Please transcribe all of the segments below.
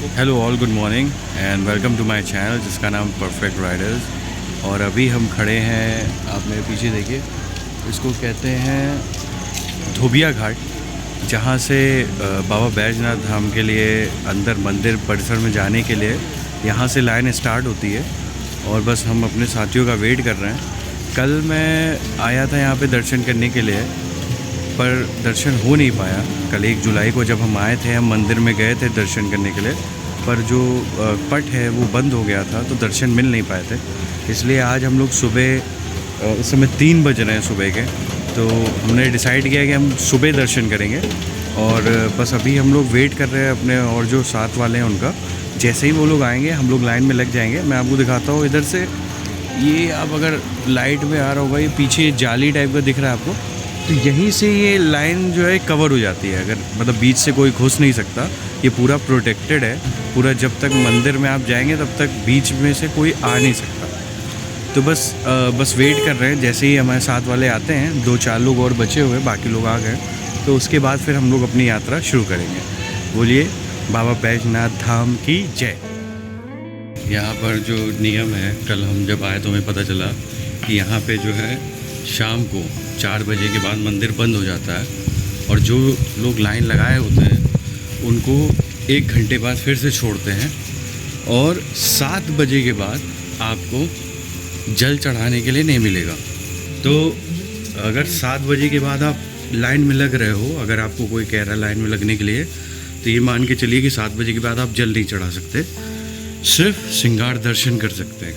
Hello all, good morning and welcome to my channel जिसका नाम perfect Riders. और अभी हम खड़े हैं, आप मेरे पीछे देखिए, इसको कहते हैं धोबिया घाट, जहाँ से बाबा बैजनाथ धाम के लिए अंदर मंदिर परिसर में जाने के लिए यहाँ से लाइन स्टार्ट होती है। और बस हम अपने साथियों का वेट कर रहे हैं। कल मैं आया था यहाँ पे दर्शन करने के लिए, पर दर्शन हो नहीं पाया। कल 1 जुलाई को जब हम आए थे, हम मंदिर में गए थे दर्शन करने के लिए, पर जो पट है वो बंद हो गया था, तो दर्शन मिल नहीं पाए थे। इसलिए आज हम लोग सुबह, इस समय 3 बज रहे हैं सुबह के, तो हमने डिसाइड किया कि हम सुबह दर्शन करेंगे। और बस अभी हम लोग वेट कर रहे हैं अपने और जो साथ वाले हैं उनका। जैसे ही वो लोग आएंगे हम लोग लाइन में लग जाएंगे। मैं आपको दिखाता हूँ इधर से, ये आप अगर लाइट में आ रहा होगा, ये पीछे जाली टाइप का दिख रहा है आपको, तो यहीं से ये लाइन जो है कवर हो जाती है। अगर मतलब बीच से कोई घुस नहीं सकता, ये पूरा प्रोटेक्टेड है पूरा। जब तक मंदिर में आप जाएंगे तब तक बीच में से कोई आ नहीं सकता। तो बस वेट कर रहे हैं। जैसे ही हमारे साथ वाले आते हैं, 2-4 लोग और बचे हुए, बाकी लोग आ गए, तो उसके बाद फिर हम लोग अपनी यात्रा शुरू करेंगे। बोलिए बाबा बैजनाथ धाम की जय। यहाँ पर जो नियम है, कल हम जब आए तो हमें पता चला कि यहाँ पे जो है शाम को 4 बजे के बाद मंदिर बंद हो जाता है। और जो लोग लाइन लगाए होते हैं उनको 1 घंटे बाद फिर से छोड़ते हैं। और 7 बजे के बाद आपको जल चढ़ाने के लिए नहीं मिलेगा। तो अगर 7 बजे के बाद आप लाइन में लग रहे हो, अगर आपको कोई कह रहा है लाइन में लगने के लिए, तो ये मान के चलिए कि 7 बजे के बाद आप जल नहीं चढ़ा सकते, सिर्फ श्रृंगार दर्शन कर सकते हैं।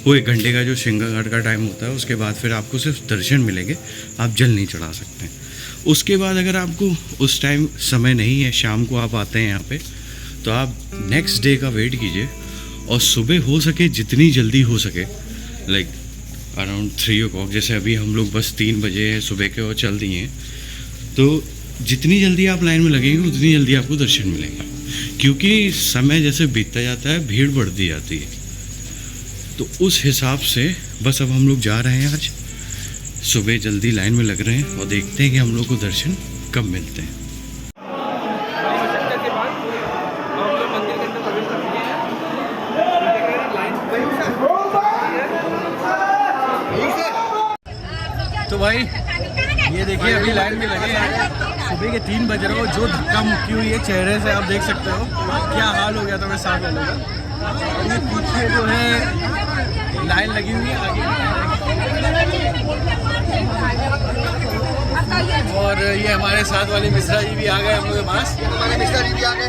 वो 1 घंटे का जो श्रृंगार का टाइम होता है, उसके बाद फिर आपको सिर्फ दर्शन मिलेंगे, आप जल नहीं चढ़ा सकते। उसके बाद अगर आपको उस टाइम समय नहीं है, शाम को आप आते हैं यहाँ पे, तो आप नेक्स्ट डे का वेट कीजिए। और सुबह हो सके जितनी जल्दी हो सके, लाइक अराउंड 3 o'clock, जैसे अभी हम लोग बस 3 बजे हैं सुबह के और चल दिए हैं, तो जितनी जल्दी आप लाइन में लगेंगे उतनी जल्दी आपको दर्शन मिलेंगे। क्योंकि समय जैसे बीतता जाता है, भीड़ बढ़ती जाती है। तो उस हिसाब से बस अब हम लोग जा रहे हैं, आज सुबह जल्दी लाइन में लग रहे हैं और देखते हैं कि हम लोग को दर्शन कब मिलते हैं। तो भाई ये देखिए, अभी लाइन में लगे हैं, सुबह के 3 बज रहे हो। जो धक्का मुक्की हुई है चेहरे से, आप देख सकते हो क्या हाल हो गया था मेरे साथ वालों का। और ये पीछे जो है लाइन लगी हुई है आगे, और ये हमारे साथ वाले मिश्रा जी भी आ गए हम लोग के पास। हमारे मिश्रा जी भी आ गए।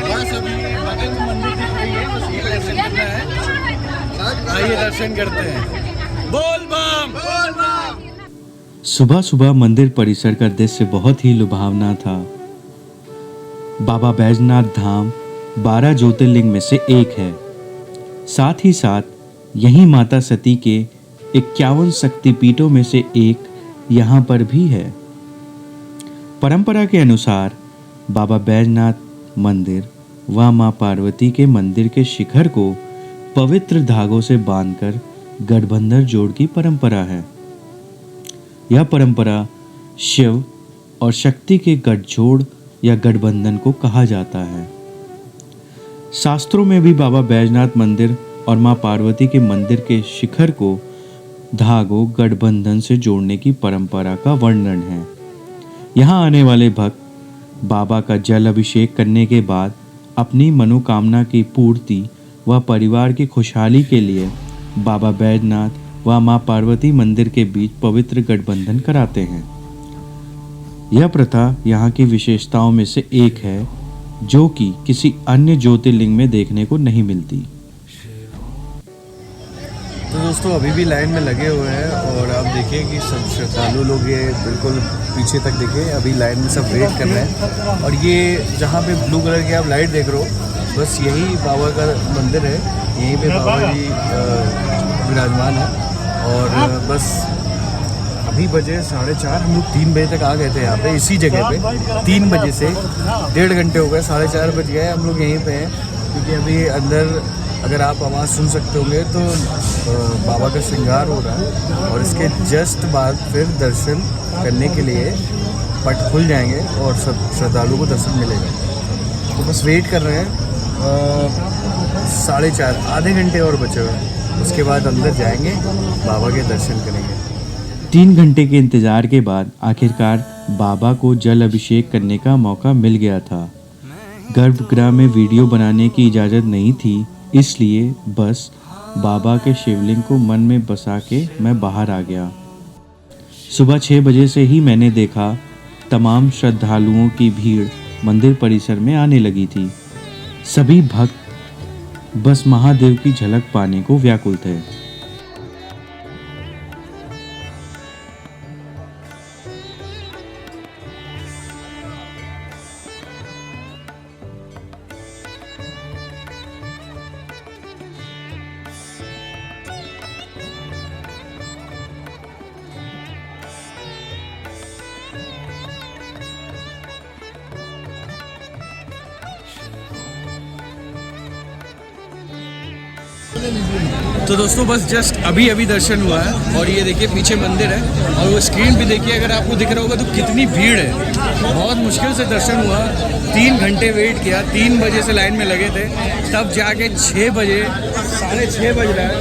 बस अभी बगल में मंदिर दिख रही है, बस ये दर्शन करना है। आइए दर्शन करते हैं। बोल बम, बोल बम। सुबह सुबह मंदिर परिसर का दृश्य बहुत ही लुभावना था। बाबा बैजनाथ धाम 12 ज्योतिर्लिंग में से एक है। साथ ही साथ यही माता सती के 51 शक्तिपीठों में से एक यहाँ पर भी है। परंपरा के अनुसार बाबा बैजनाथ मंदिर व माँ पार्वती के मंदिर के शिखर को पवित्र धागों से बांधकर गठबंधन जोड़ की परंपरा है। यह परंपरा शिव और शक्ति के गठजोड़ या गठबंधन को कहा जाता है। शास्त्रों में भी बाबा बैजनाथ मंदिर और मां पार्वती के मंदिर के शिखर को धागों गठबंधन से जोड़ने की परंपरा का वर्णन है। यहाँ आने वाले भक्त बाबा का जल अभिषेक करने के बाद अपनी मनोकामना की पूर्ति व परिवार की खुशहाली के लिए बाबा बैजनाथ व मां पार्वती मंदिर के बीच पवित्र गठबंधन कराते हैं। यह प्रथा यहाँ की विशेषताओं में से एक है, जो कि किसी अन्य ज्योतिर्लिंग में देखने को नहीं मिलती। तो दोस्तों अभी भी लाइन में लगे हुए हैं, और आप देखिए कि सब श्रद्धालु लोग ये बिल्कुल पीछे तक देखे, अभी लाइन में सब वेट कर रहे हैं। और ये जहाँ पे ब्लू कलर की आप लाइट देख रहे हो, बस यही बाबा का मंदिर है। यहीं पे बाबा जी विराजमान है। और बस अभी बजे 4:30, हम लोग 3 बजे तक आ गए थे यहाँ पे, इसी जगह पे। 3 बजे से 1.5 घंटे हो गए, 4:30 बज गए, हम लोग यहीं पे हैं। क्योंकि अभी अंदर अगर आप आवाज़ सुन सकते होंगे तो बाबा का श्रृंगार हो रहा है। और इसके जस्ट बाद फिर दर्शन करने के लिए पट खुल जाएंगे और सब श्रद्धालुओं को दर्शन मिलेगा। तो बस वेट कर रहे हैं। 4:30 आधे घंटे और बचे हुए हैं। उसके बाद अंदर जाएंगे, बाबा के दर्शन करेंगे। 3 घंटे के इंतजार के बाद आखिरकार बाबा को जल अभिषेक करने का मौका मिल गया था। गर्भगृह में वीडियो बनाने की इजाज़त नहीं थी, इसलिए बस बाबा के शिवलिंग को मन में बसा के मैं बाहर आ गया। सुबह 6 बजे से ही मैंने देखा तमाम श्रद्धालुओं की भीड़ मंदिर परिसर में आने लगी थी। सभी भक्त बस महादेव की झलक पाने को व्याकुल थे। तो दोस्तों बस जस्ट अभी अभी दर्शन हुआ है और ये देखिए पीछे मंदिर है और वो स्क्रीन भी देखिए, अगर आपको दिख रहा होगा तो कितनी भीड़ है। बहुत मुश्किल से दर्शन हुआ, 3 घंटे वेट किया, 3 बजे से लाइन में लगे थे, तब जाके 6 बजे 6:30 बज रहा है,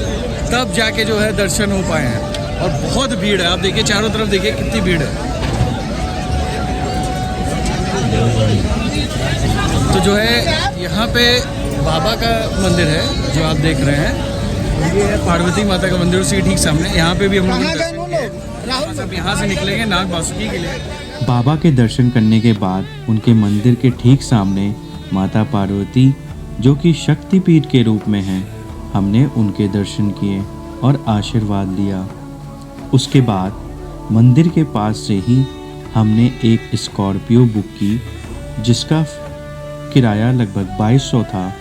तब जाके जो है दर्शन हो पाए हैं। और बहुत भीड़ है, आप देखिए चारों तरफ देखिए कितनी भीड़ है। तो जो है यहाँ पे बाबा का मंदिर है जो आप देख रहे हैं, ये है पार्वती माता का मंदिर, उसके ठीक सामने। यहाँ पे भी हम लोग सब यहाँ से निकलेंगे नाग बासुकी के लिए। बाबा के दर्शन करने के बाद उनके मंदिर के ठीक सामने माता पार्वती, जो कि शक्तिपीठ के रूप में हैं, हमने उनके दर्शन किए और आशीर्वाद लिया। उसके बाद मंदिर के पास से ही हमने एक स्कॉर्पियो बुक की, जिसका किराया लगभग 2200 था,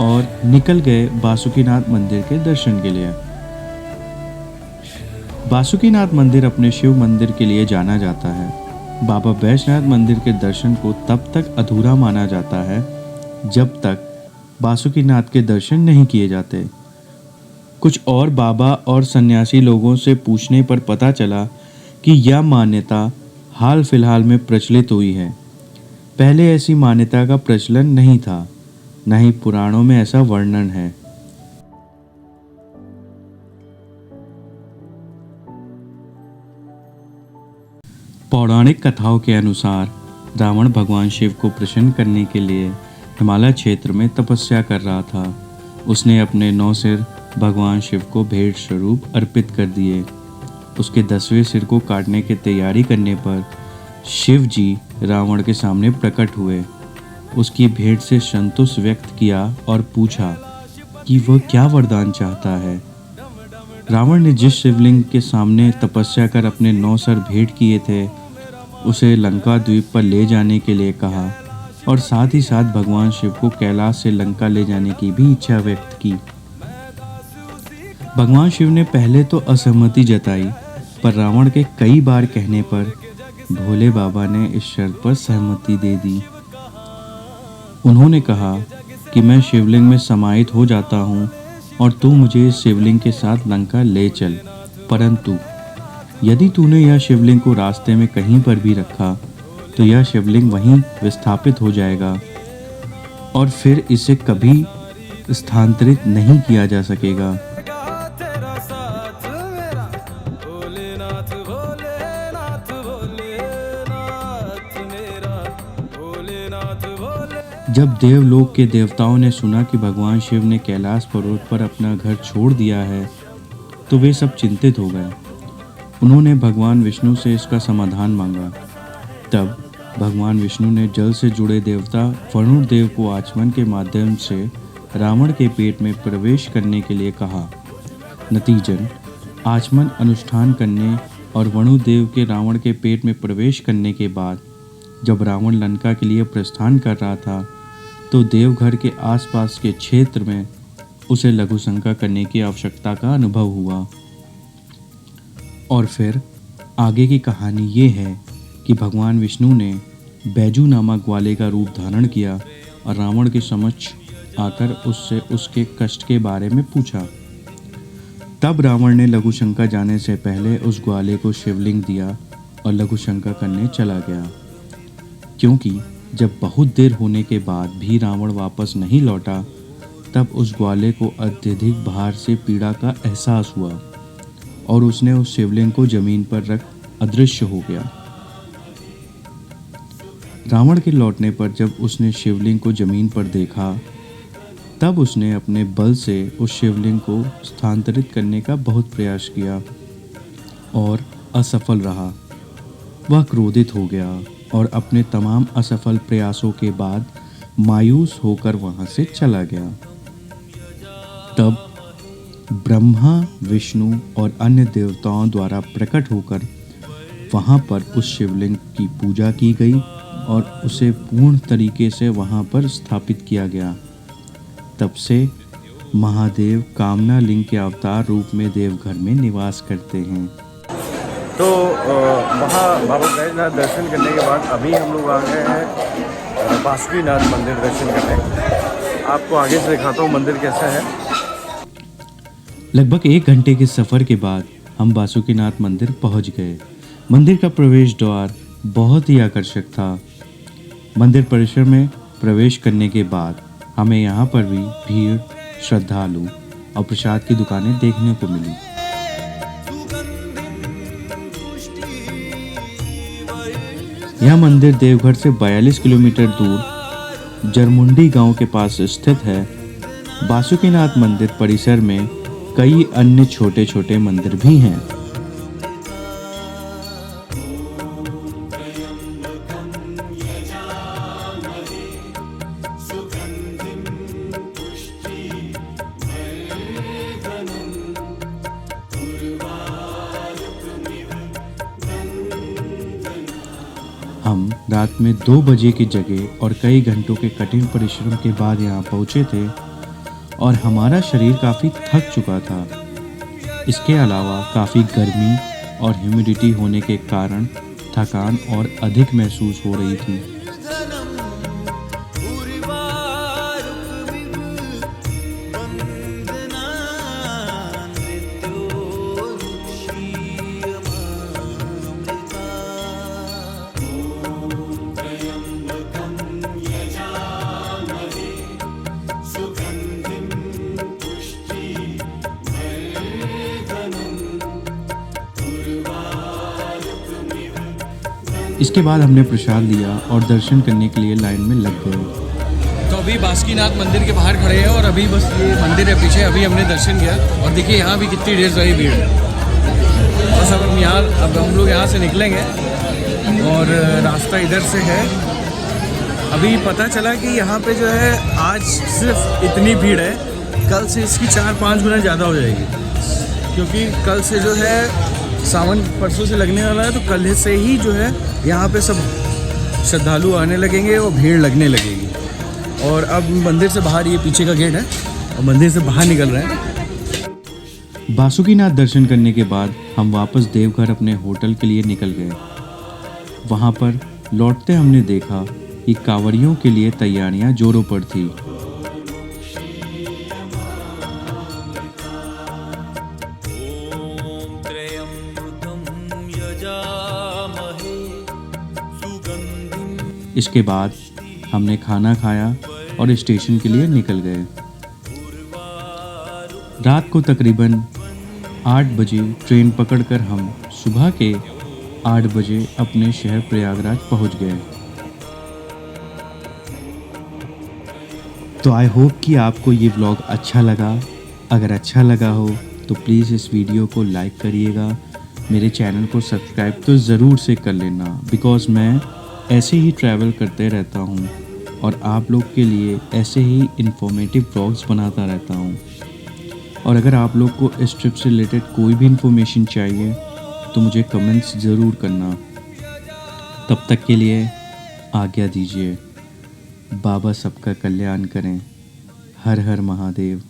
और निकल गए बासुकीनाथ मंदिर के दर्शन के लिए। बासुकीनाथ मंदिर अपने शिव मंदिर के लिए जाना जाता है। बाबा बैजनाथ मंदिर के दर्शन को तब तक अधूरा माना जाता है जब तक बासुकीनाथ के दर्शन नहीं किए जाते। कुछ और बाबा और सन्यासी लोगों से पूछने पर पता चला कि यह मान्यता हाल फिलहाल में प्रचलित हुई है। पहले ऐसी मान्यता का प्रचलन नहीं था, न ही पुराणों में ऐसा वर्णन है। पौराणिक कथाओं के अनुसार रावण भगवान शिव को प्रसन्न करने के लिए हिमालय क्षेत्र में तपस्या कर रहा था। उसने अपने 9 सिर भगवान शिव को भेंट स्वरूप अर्पित कर दिए। उसके 10वें सिर को काटने की तैयारी करने पर शिव जी रावण के सामने प्रकट हुए। उसकी भेंट से संतोष व्यक्त किया और पूछा कि वह क्या वरदान चाहता है। रावण ने जिस शिवलिंग के सामने तपस्या कर अपने 9 सर भेंट किए थे, उसे लंका द्वीप पर ले जाने के लिए कहा और साथ ही साथ भगवान शिव को कैलाश से लंका ले जाने की भी इच्छा व्यक्त की। भगवान शिव ने पहले तो असहमति जताई, पर रावण के कई बार कहने पर भोले बाबा ने इस शर्त पर सहमति दे दी। उन्होंने कहा कि मैं शिवलिंग में समाहित हो जाता हूँ और तू मुझे इस शिवलिंग के साथ लंका ले चल, परंतु यदि तूने यह शिवलिंग को रास्ते में कहीं पर भी रखा तो यह शिवलिंग वहीं विस्थापित हो जाएगा और फिर इसे कभी स्थानांतरित नहीं किया जा सकेगा। जब देवलोक के देवताओं ने सुना कि भगवान शिव ने कैलाश पर्वत पर अपना घर छोड़ दिया है, तो वे सब चिंतित हो गए। उन्होंने भगवान विष्णु से इसका समाधान मांगा। तब भगवान विष्णु ने जल से जुड़े देवता वरुण देव को आचमन के माध्यम से रावण के पेट में प्रवेश करने के लिए कहा। नतीजन आचमन अनुष्ठान करने और वरुण देव के रावण के पेट में प्रवेश करने के बाद जब रावण लंका के लिए प्रस्थान कर रहा था, तो देवघर के आसपास के क्षेत्र में उसे लघु शंका करने की आवश्यकता का अनुभव हुआ। और फिर आगे की कहानी ये है कि भगवान विष्णु ने बैजू नामक ग्वाले का रूप धारण किया और रावण के समक्ष आकर उससे उसके कष्ट के बारे में पूछा। तब रावण ने लघु शंका जाने से पहले उस ग्वाले को शिवलिंग दिया और लघु शंका करने चला गया, क्योंकि जब बहुत देर होने के बाद भी रावण वापस नहीं लौटा, तब उस ग्वाले को अत्यधिक भार से पीड़ा का एहसास हुआ और उसने उस शिवलिंग को जमीन पर रख अदृश्य हो गया। रावण के लौटने पर जब उसने शिवलिंग को जमीन पर देखा, तब उसने अपने बल से उस शिवलिंग को स्थानांतरित करने का बहुत प्रयास किया और असफल रहा। वह क्रोधित हो गया और अपने तमाम असफल प्रयासों के बाद मायूस होकर वहां से चला गया। तब ब्रह्मा, विष्णु और अन्य देवताओं द्वारा प्रकट होकर वहां पर उस शिवलिंग की पूजा की गई और उसे पूर्ण तरीके से वहां पर स्थापित किया गया। तब से महादेव कामना लिंग के अवतार रूप में देवघर में निवास करते हैं। तो वहाँ बाबा बैजनाथ दर्शन करने के बाद अभी हम लोग आ गए हैं बासुकीनाथ मंदिर दर्शन करने। आपको आगे से दिखाता हूँ मंदिर कैसा है। लगभग 1 घंटे के सफ़र के बाद हम बासुकीनाथ मंदिर पहुंच गए। मंदिर का प्रवेश द्वार बहुत ही आकर्षक था। मंदिर परिसर में प्रवेश करने के बाद हमें यहाँ पर भी भीड़, श्रद्धालु और प्रसाद की दुकानें देखने को मिली। यह मंदिर देवघर से 42 किलोमीटर दूर जरमुंडी गांव के पास स्थित है। बासुकीनाथ मंदिर परिसर में कई अन्य छोटे छोटे मंदिर भी हैं। हम रात में 2 बजे की जगह और कई घंटों के कठिन परिश्रम के बाद यहाँ पहुँचे थे और हमारा शरीर काफ़ी थक चुका था। इसके अलावा काफ़ी गर्मी और ह्यूमिडिटी होने के कारण थकान और अधिक महसूस हो रही थी। इसके बाद हमने प्रसाद लिया और दर्शन करने के लिए लाइन में लग गए। तो अभी बासुकीनाथ मंदिर के बाहर खड़े हैं और अभी बस ये मंदिर है पीछे। अभी हमने दर्शन किया और देखिए यहाँ भी कितनी ढेर सारी भीड़ है। बस अब हम लोग यहाँ से निकलेंगे और रास्ता इधर से है। अभी पता चला कि यहाँ पे जो है आज सिर्फ इतनी भीड़ है, कल से इसकी 4-5 गुना ज़्यादा हो जाएगी, क्योंकि कल से जो है सावन परसों से लगने वाला है। तो कल से ही जो है यहाँ पे सब श्रद्धालु आने लगेंगे और भीड़ लगने लगेगी। और अब मंदिर से बाहर, ये पीछे का गेट है और मंदिर से बाहर निकल रहे हैं। बासुकीनाथ दर्शन करने के बाद हम वापस देवघर अपने होटल के लिए निकल गए। वहाँ पर लौटते हमने देखा कि कांवड़ियों के लिए तैयारियां जोरों पर थी। इसके बाद हमने खाना खाया और स्टेशन के लिए निकल गए। रात को तकरीबन 8 बजे ट्रेन पकड़कर हम सुबह के 8 बजे अपने शहर प्रयागराज पहुंच गए। तो आई होप कि आपको ये व्लॉग अच्छा लगा। अगर अच्छा लगा हो तो प्लीज़ इस वीडियो को लाइक करिएगा। मेरे चैनल को सब्सक्राइब तो ज़रूर से कर लेना, बिकॉज़ मैं ऐसे ही ट्रैवल करते रहता हूँ और आप लोग के लिए ऐसे ही इन्फॉर्मेटिव व्लॉग्स बनाता रहता हूँ। और अगर आप लोग को इस ट्रिप से रिलेटेड कोई भी इन्फॉर्मेशन चाहिए तो मुझे कमेंट्स ज़रूर करना। तब तक के लिए आज्ञा दीजिए। बाबा सबका कल्याण करें। हर हर महादेव।